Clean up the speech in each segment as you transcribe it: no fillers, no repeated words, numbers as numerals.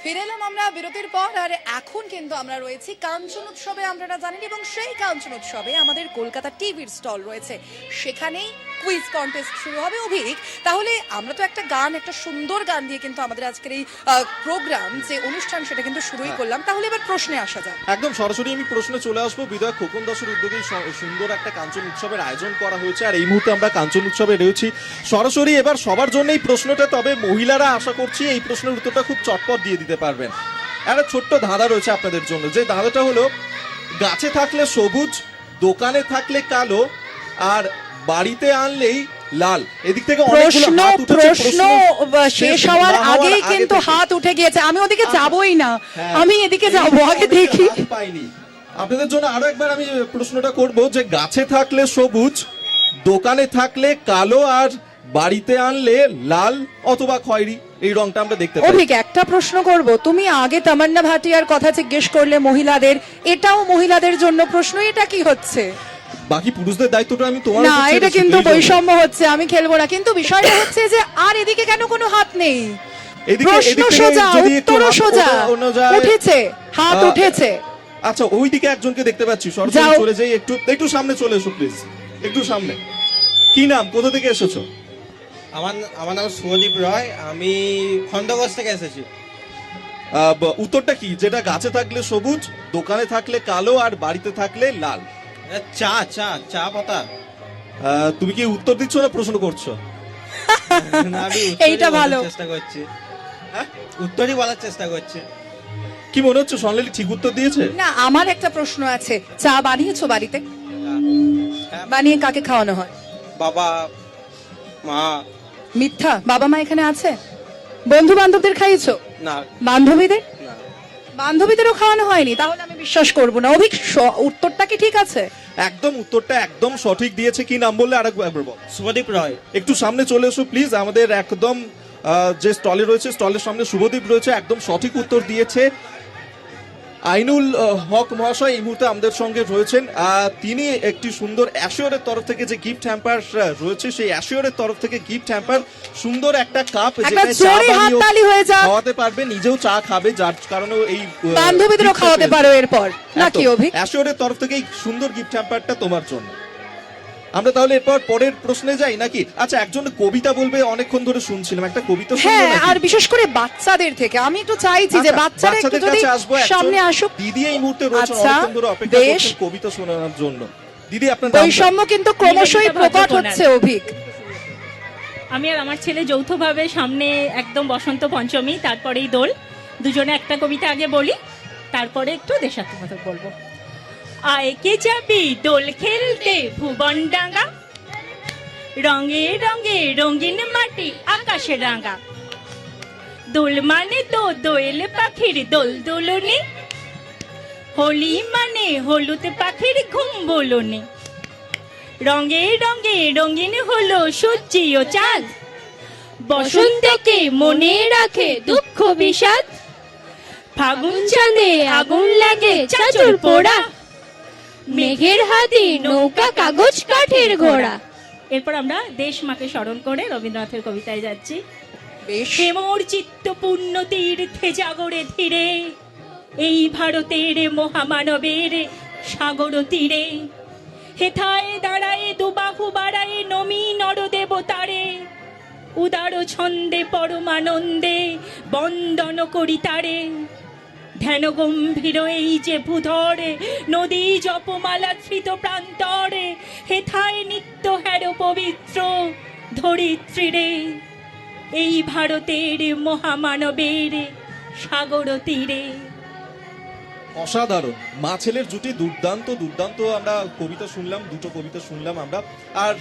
ফিরে এলাম আমরা বিরতির পর, আর এখন কিন্তু আমরা রয়েছি কাঞ্চন উৎসবে। আপনারা জানেন, এবং সেই কাঞ্চন উৎসবে আমাদের কলকাতা টিভির স্টল রয়েছে, সেখানেই কুইজ কন্টেস্ট শুরু হবে। অভিক, তাহলে আমরা তো একটা গান, একটা সুন্দর গান দিয়ে কিন্তু আমাদের আজকের এই প্রোগ্রাম যে অনুষ্ঠান সেটা কিন্তু শুরুই করলাম। তাহলে এবার প্রশ্নে আসা যাক। একদম সরাসরি আমি প্রশ্নে চলে আসবো। বিধায়ক খোকন দাসের উদ্যোগে সুন্দর একটা কাঞ্চন উৎসবের আয়োজন করা হয়েছে, আর এই মুহূর্তে আমরা কাঞ্চন উৎসবে রয়েছি সরাসরি। এবার সবার জন্য এই প্রশ্নটা, তবে মহিলারা আশা করছি এই প্রশ্নের উত্তরটা খুব চটপট দিয়ে দিতে পারবেন। একটা ছোট্ট ধাঁধা রয়েছে আপনাদের জন্য, যে ধাঁধাটা হলো গাছে থাকলে সবুজ, দোকানে থাকলে কালো, আর বাড়িতে আনলেই লাল। এদিক থেকে প্রশ্ন শেষ হওয়ার আগেই কিন্তু হাত উঠে গিয়েছে। আমি ওদিকে যাবই না, আমি এদিকে যাবো, আগে দেখি। পাইনি। আপনাদের জন্য আরো একবার আমি প্রশ্নটা করব, যে গাছে থাকলে সবুজ, দোকানে থাকলে কালো, আর বাড়িতে আনলে লাল অথবা খয়েরি, এই রংটা আমরা দেখতে পাই। অভিক, একটা প্রশ্ন করব। তুমি আগে তামান্না ভাটিয়ার কথা জিজ্ঞেস করলে মহিলাদের, এটাও মহিলাদের জন্য প্রশ্ন। এটা কি হচ্ছে? বাকি পুরুষদের দায়িত্বটা আমি তোমার না, এটা কিন্তু বৈষম্য হচ্ছে, আমি খেলবো না। কিন্তু বিষয়টা হচ্ছে যে আর এদিকে কেন কোনো হাত নেই? প্রশ্ন সোজা, উত্তর সোজা, উঠেছে, হাত উঠেছে। আচ্ছা, ওইদিকে একজনকে দেখতে পাচ্ছি, সরাসরি চলে যাই। একটু সামনে চলে এসো প্লিজ, একটু সামনে। কি নাম, কোথা থেকে এসেছো? আমার নাম শুভদীপ রয়, আমি খন্ডগঞ্জ থেকে এসেছি। উত্তরটা কি? যেটা গাছে থাকলে সবুজ, দোকানে থাকলে কালো, আর বাড়িতে থাকলে লাল। চা চা চা পাতা। তুমি কি উত্তর দিচ্ছ না প্রশ্ন করছো? না, আমি এইটা ভালো চেষ্টা করছি, উত্তরই বলার চেষ্টা করছি। কি মনে হচ্ছে স্বর্ণালী ঠিক উত্তর দিয়েছে? না, আমার একটা প্রশ্ন আছে। চা বানিয়েছো বাড়িতে? বানিয়ে কাকে খাওয়ানো হয়? বাবা, মা। মিথ্যা, বাবা মা এখানে আছে? বন্ধু বান্ধবদের খাইয়েছো? না। বান্ধবীদের? না। বান্ধবীদেরও খাওয়ানো হয়নি? তাহলে আমি বিশ্বাস করবো না। অভিক, উত্তরটা কি ঠিক আছে? একদম, উত্তরটা একদম সঠিক দিয়েছে। কি নাম বললে আরেকবার বল? শুভদীপ রয়। একটু সামনে চলে এসো প্লিজ। আমাদের একদম যে স্টলে রয়েছে, স্টলের সামনে শুভদীপ রয়েছে, একদম সঠিক উত্তর দিয়েছে। আইনুল হক মহাশয় এই মুহূর্তে আমাদের সঙ্গে রয়েছেন। তিনি একটি সুন্দর অ্যাশিওরের তরফ থেকে যে গিফট হ্যাম্পার রয়েছে, সেই অ্যাশিওরের তরফ থেকে গিফট হ্যাম্পার, সুন্দর একটা কাপ, যেটা চা খাওয়াতে পারবে, নিজেও চা খাবে, যার কারণে এই বান্ধবীদেরও খাওয়াতে পারো এরপর, নাকি অভিক? অ্যাশিওরের তরফ থেকে এই সুন্দর গিফট হ্যাম্পারটা তোমার জন্য। আমরা তাহলে এরপর পরের প্রশ্নে যাই নাকি? আচ্ছা, একজন কবিতা বলবে, অনেকক্ষণ ধরে শুনছিলাম, একটা কবিতা শুনবো নাকি? আর বিশেষ করে বাচ্চাদের থেকে আমি একটু চাইছি যে বাচ্চারা একটু যদি সামনে আসুক। দিদি এই মুহূর্তে রয়েছে, অনেকক্ষণ ধরে অপেক্ষা করছেন কবিতা শোনানোর জন্য। দিদি, আপনার নাম? বৈষম্য কিন্তু ক্রমশই প্রকট হচ্ছে অভিক। আমি আর আমার ছেলে যৌথভাবে সামনে একদম বসন্ত পঞ্চমী, তারপরেই দোল, দুজনে একটা কবিতা আগে বলি, তারপরে একটু দেশাত্মকতা বলবো। আয় কে যাবি দোল খেলতে ভুবন ডাঙ্গা, রঙে রঙে রঙিন মাটি আকাশে রাঙা, দোল মানে তো দোয়েল পাখির দোল দোলনি, হোলি মানে হলুদ পাখির ঘুম বলনি, রঙে রঙে রঙিন হলো সূর্য ও চাঁদ, বসন্তকে মনে রাখে দুঃখ বিষাদ, ফাগুন চাঁদে আগুন লাগে চাচর পোড়া, মেঘের হাতে নৌকা কাগজ কাঠের ঘোড়া। এরপর আমরা দেশ মাকে স্মরণ করে রবীন্দ্রনাথের কবিতায় যাচ্ছি। হেমর চিত্ত পুণ্য তীর্থে জাগরে ধীরে, এই ভারতের মহামানবের সাগর তীরে, হেথায় দাঁড়ায় দুবাহু বাড়ায় নমি নর দেবতারে, উদার ছন্দে পরমানন্দে বন্দন করি তারে, ধ্যান গম্ভীর এই যে ভূধরে নদী জপমালা ধৃত প্রান্তরে, হেথায় নিত্য হের পবিত্র ধরিত্রীরে, এই ভারতের মহামানবের সাগর তীরে। অসাধারণ, মা ছেলের জুটি দুর্দান্ত দুর্দান্ত। আমরা কবিতা শুনলাম, দুটো কবিতা শুনলাম আমরা। আর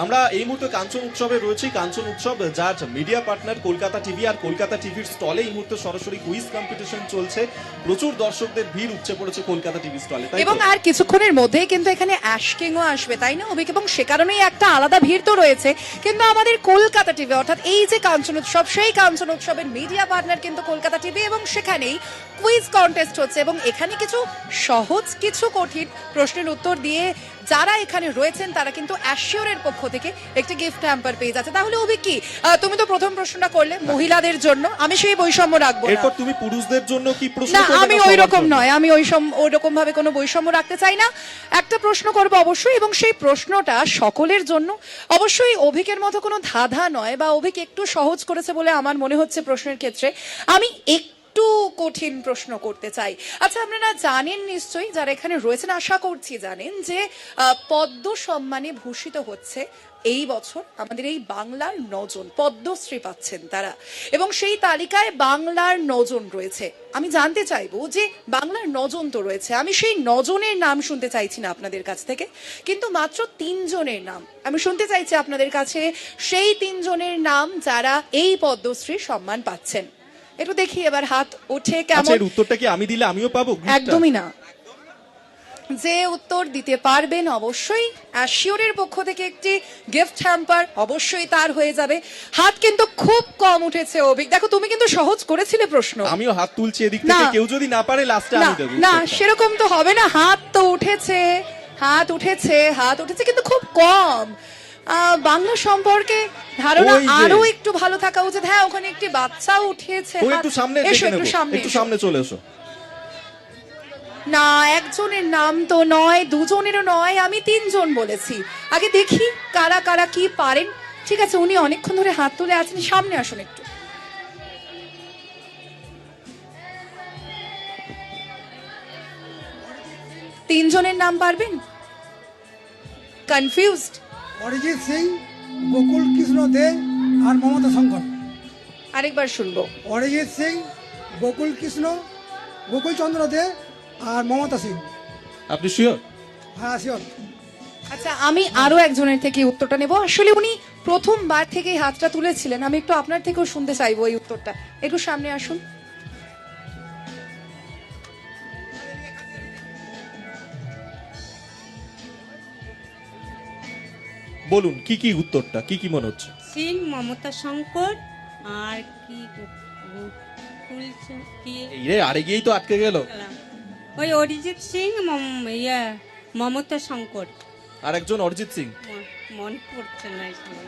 আমরা এই মুহূর্তে কাঞ্চন উৎসবে রয়েছি। কাঞ্চন উৎসব, যার মিডিয়া পার্টনার কলকাতা টিভি, আর কলকাতা টিভির স্টলে এই মুহূর্তে সরাসরি কুইজ কম্পিটিশন চলছে। প্রচুর দর্শকদের ভিড় উপচে পড়েছে কলকাতা টিভি স্টলে, এবং আর কিছুক্ষণের মধ্যেই কিন্তু এখানে অ্যাশকিংও আসবে, তাই না অভিক? এবং সে কারণেই একটা আলাদা ভিড় তো রয়েছে। কিন্তু আমাদের কলকাতা টিভি, অর্থাৎ এই যে কাঞ্চন উৎসব, সেই কাঞ্চন উৎসবের মিডিয়া পার্টনার কিন্তু কলকাতা টিভি, এবং সেখানেই কুইজ কন্টেস্ট হচ্ছে এবং এখানে কিছু সহজ কিছু কঠিন প্রশ্নের উত্তর দিয়ে যারা এখানে রয়েছেন তারা কিন্তু অ্যাশিওরের পক্ষ থেকে একটি গিফট হ্যাম্পার পেয়ে যাচ্ছে। তাহলে অভি কি তুমি তো প্রথম প্রশ্নটা করলে মহিলাদের জন্য, আমি সেই বৈষম্য রাখবো না। এরপর তুমি পুরুষদের জন্য কি প্রশ্ন না, করবে আমি না ওই সবার রকম জন্য? নয়, আমি ওই রকম ভাবে কোনো বৈষম্য রাখতে চাই না। একটা প্রশ্ন করবো অবশ্যই, এবং সেই প্রশ্নটা সকলের জন্য। অবশ্যই অভিকের মতো কোনো ধাঁধা নয়, বা অভিক একটু সহজ করেছে বলে আমার মনে হচ্ছে প্রশ্নের ক্ষেত্রে। আমি একটু কঠিন প্রশ্ন করতে চাই। আচ্ছা, আপনারা জানেন নিশ্চয়ই, যারা এখানে রয়েছেন আশা করছি জানেন, যে পদ্ম সম্মানে ভূষিত হচ্ছে এই বছর আমাদের এই বাংলার 9 জন পদ্মশ্রী পাচ্ছেন তারা, এবং সেই তালিকায় বাংলার 9 জন রয়েছে। আমি জানতে চাইবো যে বাংলার 9 জন তো রয়েছে, আমি সেই 9 জনের নাম শুনতে চাইছি না আপনাদের কাছ থেকে, কিন্তু মাত্র 3 জনের নাম আমি শুনতে চাইছি আপনাদের কাছে, সেই 3 জনের নাম যারা এই পদ্মশ্রী সম্মান পাচ্ছেন। একটু দেখি এবার হাত ওঠে আচ্ছা, কেমন। এর উত্তরটা কি আমি দিলে আমিও পাবো gift-টা? একদমই না। যে উত্তর দিতে পারবেন অবশ্যই অ্যাশিওরের পক্ষ থেকে একটি গিফট হ্যাম্পার অবশ্যই তার হয়ে যাবে। হাত কিন্তু খুব কম উঠেছে অভিক, দেখো তুমি কিন্তু সহজ করেছিলে প্রশ্ন। আমিও হাত তুলছি এদিক থেকে, না। কেউ যদি না পারে লাস্টে না আমি দেবো না, উত্তরটা। সেরকম তো হবে না। হাত তো উঠেছে, হাত উঠেছে, হাত উঠেছে, কিন্তু খুব কম। বাংলা সম্পর্কে ধারণা ওই যে। আরো একটু ভালো থাকা উচিত। হ্যাঁ, ওখানে একটি বাচ্চাও উঠিয়েছে। ও হাত। একটু সামনে এসো, দেখে একটু নেবো, সামনে একটু এসো। সামনে চলে এসো। না, একজনের নাম তো নয়, দুজনেরও নয়, আমি 3 জন বলেছি। আগে দেখি কারা কারা কি পারেন। ঠিক আছে, উনি অনেকক্ষণ ধরে হাত তুলে আছেন, সামনে আসুন একটু। তিন জনের নাম পারবেন? কনফিউজড? অরিজিৎ সিং, গোকুল কৃষ্ণ দে আর মমতা শঙ্কর। আরেকবার শুনবো। অরিজিৎ সিং, গোকুল কৃষ্ণ, গোকুল চন্দ্র দে আর মমতা সিং। আপনি শিওর? হ্যাঁ, শিওর। আচ্ছা, আমি আরো একজনের থেকে উত্তরটা নেব। আসলে উনি প্রথমবার থেকেই হাতটা তুলেছিলেন, আমি একটু আপনার থেকেও শুনতে চাইবো এই উত্তরটা। একটু সামনে আসুন। বলুন কি কি উত্তরটা, কি কি মনে হচ্ছে? সিং, মমতা শঙ্কর আর কি কি এই রে, আরে গিয়েই তো আটকে গেল। ওই অরিজিৎ সিং, মমতা শঙ্কর। আর একজন অরিজিৎ সিং, মনে পড়ছে না এই সময়।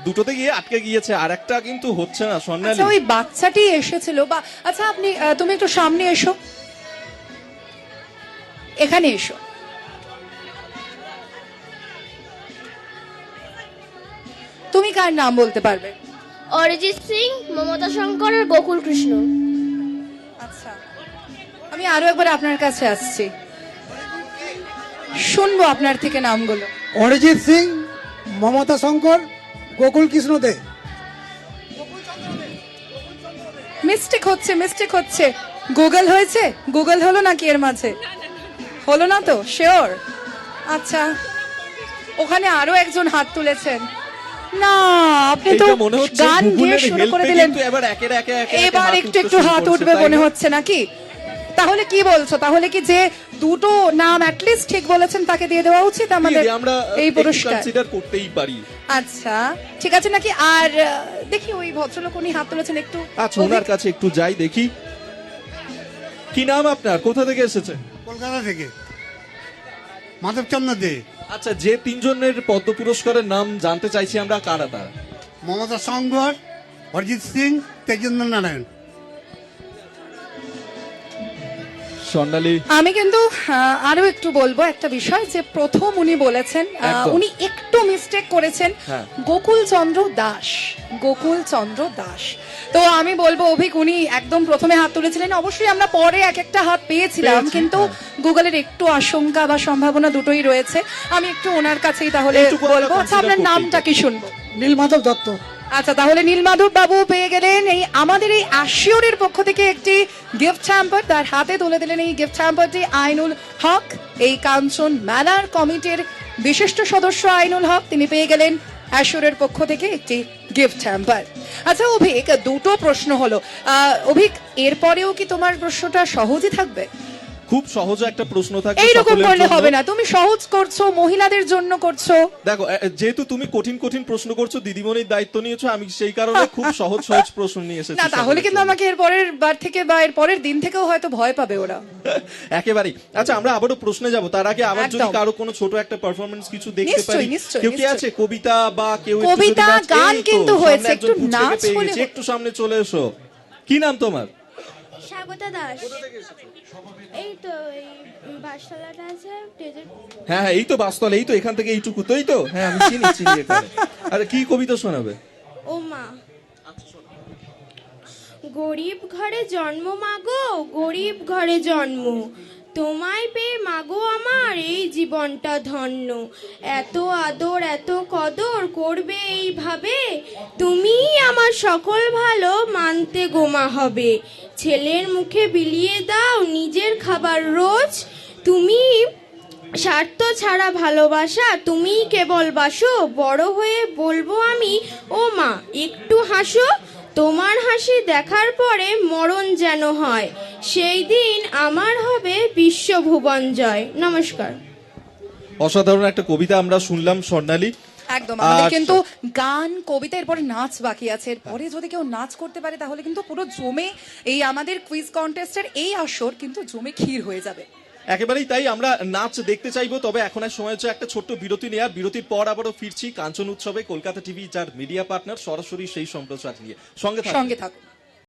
দুটোতে গিয়ে আটকে গিয়েছে, আর একটা কিন্তু হচ্ছে না। স্বর্ণালী, আচ্ছা, ওই বাচ্চাটি এসেছিল বা আচ্ছা, আপনি তুমি একটু সামনে এসো, এখানে এসো। তুমি কার নাম বলতে পারবে? অরিজিৎ সিং, মমতা শঙ্কর আর গোকুল কৃষ্ণ। আচ্ছা, আমি আরো একবার আপনার কাছে আসছি, শুনবো আপনার থেকে নামগুলো। অরিজিৎ সিং, মমতা শঙ্কর, গোকুল কৃষ্ণ দে। মিস্টেক হচ্ছে, মিস্টেক হচ্ছে। গুগল হয়েছে? গুগল হলো নাকি এর মাঝে? হলো না তো? শিওর? আচ্ছা, ওখানে আরো একজন হাত তুলেছেন। না, আপনি তো এটা মনে হচ্ছে গান গেয়ে গুগলের শুরু করে হেল্পে দিলেন। কিন্তু এবার একের একে এবার হাত একটু উঠতে একটু শুরু হাত করছে, উঠবে তাই মনে না? হচ্ছে নাকি? তাহলে কি বলছো? তাহলে কি যে দুটো নাম অ্যাটলিস্ট ঠিক বলেছেন তাকে দিয়ে দেওয়া উচিত আমাদের দিয়ে আমরা এই পুরস্কার? কনসিডার করতেই পারি। আচ্ছা, ঠিক আছে নাকি? আর দেখি ওই ভদ্রলোক উনি হাত তুলেছেন, একটু আচ্ছা, ওনার কাছে একটু যাই, দেখি কি নাম আপনার, কোথা থেকে এসেছে? কলকাতা থেকে মাধবচন্দ্র দে। আচ্ছা, যে 3 জনের পদ্ম পুরস্কারের নাম জানতে চাইছি আমরা, কারা তারা? মমতা শঙ্কর, অরিজিৎ সিং, তেজেন্দ্র নারায়ণ। স্বর্ণালী, আমি কিন্তু আরো একটু বলবো একটা বিষয়, যে প্রথম উনি বলেছেন, একদম। উনি একটু মিস্টেক করেছেন। হ্যাঁ। গোকুল চন্দ্র দাস, গোকুল চন্দ্র দাস। তো আমি বলবো অভিক, উনি একদম প্রথমে হাত তুলেছিলেন। অবশ্যই আমরা পরে এক একটা হাত পেয়েছিলাম, পেয়েছি, কিন্তু হ্যাঁ। গুগলের একটু আশঙ্কা বা সম্ভাবনা দুটোই রয়েছে। আমি একটু ওনার কাছেই তাহলে এইটুকু আমরা বলবো। আচ্ছা, আপনার consider নামটা কি শুনবো? নীলমাধব দত্ত। আচ্ছা, তাহলে নীলমাধব বাবু পেয়ে গেলেন এই আমাদের এই অ্যাশিওরের পক্ষ থেকে একটি গিফট হ্যাম্পার। তার হাতে তুলে দিলেন এই গিফট হ্যাম্পারটি আইনুল হক, এই কাঞ্চন মেলার কমিটির বিশিষ্ট সদস্য আইনুল হক। তিনি পেয়ে গেলেন অ্যাশিওরের পক্ষ থেকে একটি গিফট হ্যাম্পার। আচ্ছা অভিক, দুটো প্রশ্ন হলো। অভিক, এরপরেও কি তোমার প্রশ্নটা সহজই থাকবে? খুব সহজ একটা প্রশ্ন থাকে এইরকম সকলের করলে জন্য। হবে না, তুমি সহজ করছো, মহিলাদের জন্য করছো। দেখো যেহেতু তুমি কঠিন কঠিন প্রশ্ন করছো, দিদিমণির দায়িত্ব নিয়েছো, আমি সেই কারণে খুব সহজ সহজ প্রশ্ন নিয়ে এসেছি না তাহলে সকলের কিন্তু জন্য। আমাকে এর পরের বার থেকে বা এর পরের দিন থেকেও হয়তো ভয় পাবে ওরা। একেবারেই। আচ্ছা আমরা আবারও প্রশ্নে যাব, তার আগে আবার যদি একদম। কারো কোনো ছোট একটা পারফরমেন্স কিছু দেখতে নিশ্চয়ই, পারি, নিশ্চয়ই, কেউ কি নিশ্চয়ই। আছে কবিতা বা কেউ একটু যদি কবিতা, নাচ- গান এই তো, কিন্তু সামনে হয়েছে, একজন একটু পুচকেকে নাচ পেয়ে হলে গেছি। একটু সামনে চলে এসো। কি নাম তোমার? স্বাগতা দাস। এই তো এই বাসতলাটা আছে স্টেজের। হ্যাঁ হ্যাঁ, এই তো বাসতল, এই তো এখান থেকে এইটুকু, তোই তো? হ্যাঁ আমি চিনি চিনি এখানে। আরে কি কবিতা শোনাবে? ও মা, গরিব ঘরে জন্ম মাগো, গরিব ঘরে জন্ম, তোমায় পেয়ে মাগো আমার এই জীবনটা ধন্য। এত আদর এত কদর করবে এইভাবে, তুমিই আমার সকল ভালো মানতে গোমা হবে। ছেলের মুখে বিলিয়ে দাও নিজের খাবার রোজ, তুমি স্বার্থ ছাড়া ভালোবাসা তুমিই কেবল বাসো। বড় হয়ে বলবো আমি ও মা একটু হাসো, তোমার হাসি দেখার পরে মরণ যেন হয়, সেই দিন আমার হবে বিশ্বভুবন জয়। নমস্কার। অসাধারণ একটা কবিতা আমরা শুনলাম স্বর্ণালী। একদম। আমাদের আচ্ছা। কিন্তু গান, কবিতা, এরপরে নাচ বাকি আছে। এরপরে যদি কেউ নাচ করতে পারে তাহলে কিন্তু পুরো জমে এই আমাদের কুইজ কন্টেস্টের এই আসর কিন্তু জমে ক্ষীর হয়ে যাবে। একেবারেই তাই, আমরা নাচ দেখতে চাইবো, তবে এখন আর সময় হচ্ছে একটা ছোট্ট বিরতি নেওয়ার। বিরতির পর আবারও ফিরছি কাঞ্চন উৎসবে, কলকাতা টিভি যার মিডিয়া পার্টনার, সরাসরি সেই সম্প্রচার নিয়ে। সঙ্গে থাকুন। সঙ্গে থাকুন।